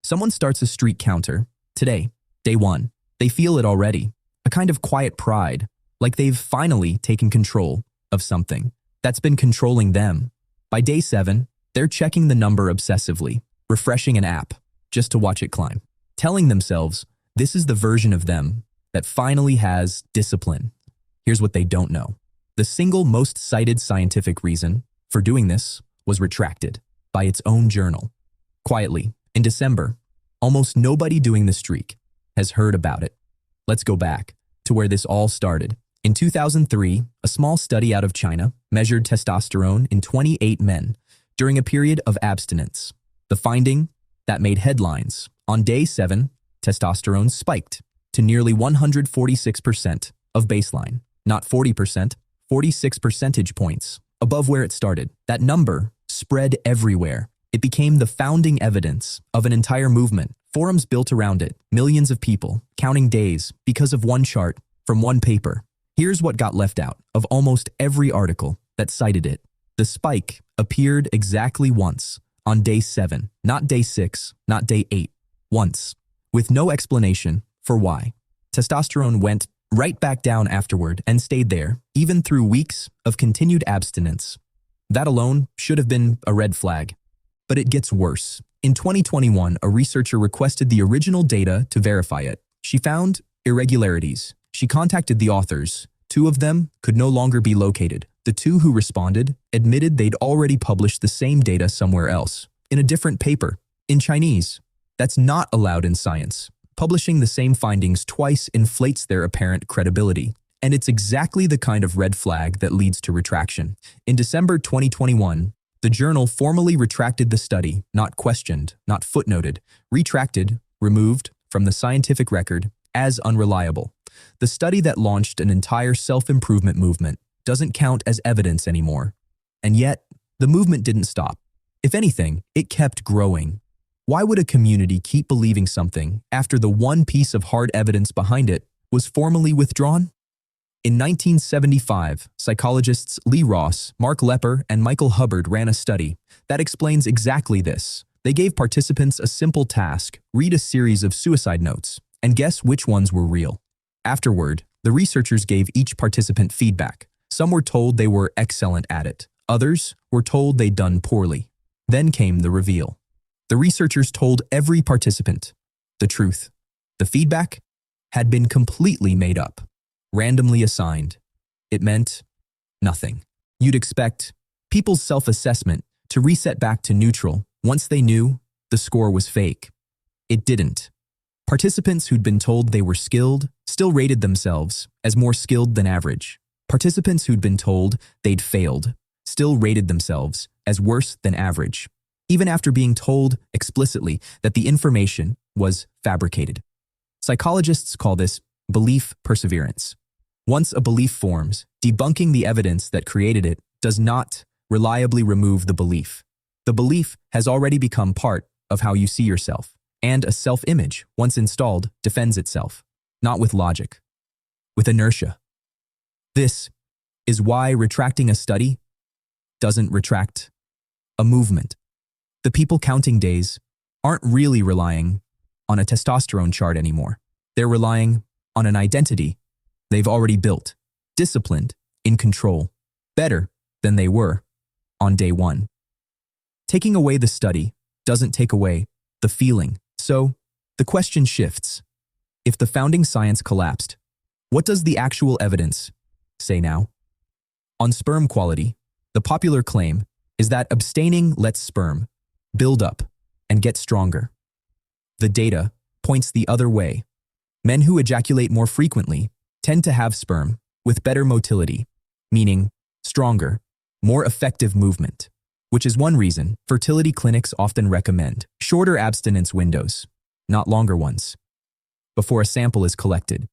Someone starts a streak counter. Today, day 1. They feel it already. A kind of quiet pride, like they've finally taken control of something that's been controlling them. By day 7, they're checking the number obsessively, refreshing an app just to watch it climb, telling themselves this is the version of them that finally has discipline. Here's what they don't know. The single most cited scientific reason for doing this was retracted by its own journal. Quietly, in December, almost nobody doing the streak has heard about it. Let's go back to where this all started. In 2003, a small study out of China measured testosterone in 28 men during a period of abstinence. The finding that made headlines: on day 7, testosterone spiked to nearly 146% of baseline, not 40%, 46 percentage points above where it started. That number spread everywhere. It became the founding evidence of an entire movement. Forums built around it, millions of people counting days because of one chart from one paper. Here's what got left out of almost every article that cited it. The spike appeared exactly once, on day 7, not day 6, not day 8, once, with no explanation for why. Testosterone went right back down afterward and stayed there, even through weeks of continued abstinence. That alone should have been a red flag. But it gets worse. In 2021, a researcher requested the original data to verify it. She found irregularities. She contacted the authors. 2 of them could no longer be located. The 2 who responded admitted they'd already published the same data somewhere else, in a different paper, in Chinese. That's not allowed in science. Publishing the same findings twice inflates their apparent credibility. And it's exactly the kind of red flag that leads to retraction. In December 2021, the journal formally retracted the study, not questioned, not footnoted, retracted, removed from the scientific record as unreliable. The study that launched an entire self-improvement movement doesn't count as evidence anymore. And yet, the movement didn't stop. If anything, it kept growing. Why would a community keep believing something after the one piece of hard evidence behind it was formally withdrawn? In 1975, psychologists Lee Ross, Mark Lepper, and Michael Hubbard ran a study that explains exactly this. They gave participants a simple task: read a series of suicide notes, and guess which ones were real. Afterward, the researchers gave each participant feedback. Some were told they were excellent at it. Others were told they'd done poorly. Then came the reveal. The researchers told every participant the truth. The feedback had been completely made up, randomly assigned. It meant nothing. You'd expect people's self-assessment to reset back to neutral once they knew the score was fake. It didn't. Participants who'd been told they were skilled still rated themselves as more skilled than average. Participants who'd been told they'd failed still rated themselves as worse than average, even after being told explicitly that the information was fabricated. Psychologists call this belief perseverance. Once a belief forms, debunking the evidence that created it does not reliably remove the belief. The belief has already become part of how you see yourself, and a self-image, once installed, defends itself, not with logic, with inertia. This is why retracting a study doesn't retract a movement. The people counting days aren't really relying on a testosterone chart anymore. They're relying on an identity they've already built, disciplined, in control, better than they were on day 1. Taking away the study doesn't take away the feeling. So, the question shifts. If the founding science collapsed, what does the actual evidence say now? On sperm quality, the popular claim is that abstaining lets sperm build up and get stronger. The data points the other way. Men who ejaculate more frequently tend to have sperm with better motility, meaning stronger, more effective movement, which is one reason fertility clinics often recommend shorter abstinence windows, not longer ones, before a sample is collected.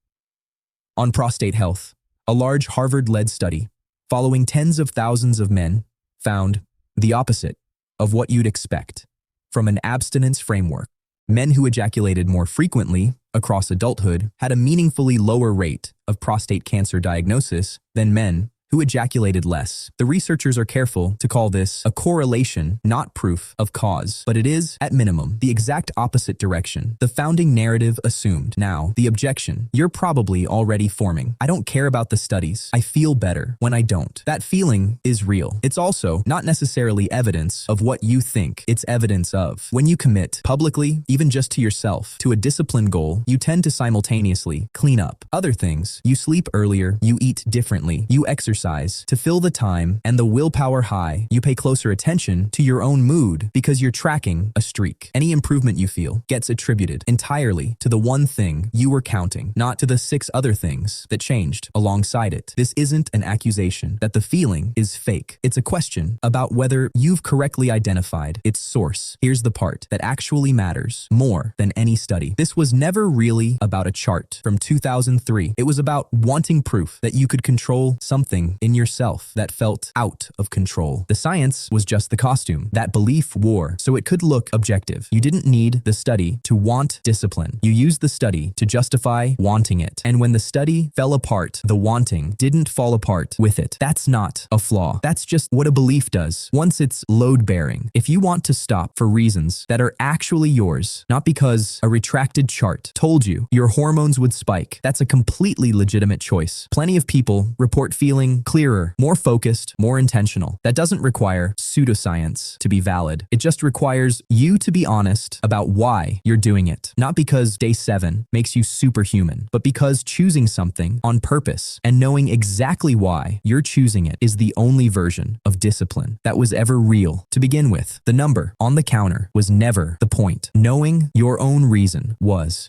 On prostate health, a large Harvard-led study following tens of thousands of men found the opposite of what you'd expect from an abstinence framework. Men who ejaculated more frequently across adulthood had a meaningfully lower rate of prostate cancer diagnosis than men who who ejaculated less. The researchers are careful to call this a correlation, not proof of cause, but it is, at minimum, the exact opposite direction the founding narrative assumed. Now, the objection you're probably already forming. I don't care about the studies. I feel better when I don't. That feeling is real. It's also not necessarily evidence of what you think it's evidence of. When you commit, publicly, even just to yourself, to a discipline goal, you tend to simultaneously clean up other things. You sleep earlier, you eat differently, you exercise to fill the time and the willpower high. You pay closer attention to your own mood because you're tracking a streak. Any improvement you feel gets attributed entirely to the one thing you were counting, not to the 6 other things that changed alongside it. This isn't an accusation that the feeling is fake. It's a question about whether you've correctly identified its source. Here's the part that actually matters more than any study. This was never really about a chart from 2003. It was about wanting proof that you could control something in yourself that felt out of control. The science was just the costume that belief wore so it could look objective. You didn't need the study to want discipline. You used the study to justify wanting it. And when the study fell apart, the wanting didn't fall apart with it. That's not a flaw. That's just what a belief does once it's load-bearing. If you want to stop for reasons that are actually yours, not because a retracted chart told you your hormones would spike, that's a completely legitimate choice. Plenty of people report feeling clearer, more focused, more intentional. That doesn't require pseudoscience to be valid. It just requires you to be honest about why you're doing it. Not because day 7 makes you superhuman, but because choosing something on purpose and knowing exactly why you're choosing it is the only version of discipline that was ever real. To begin with, the number on the counter was never the point. Knowing your own reason was.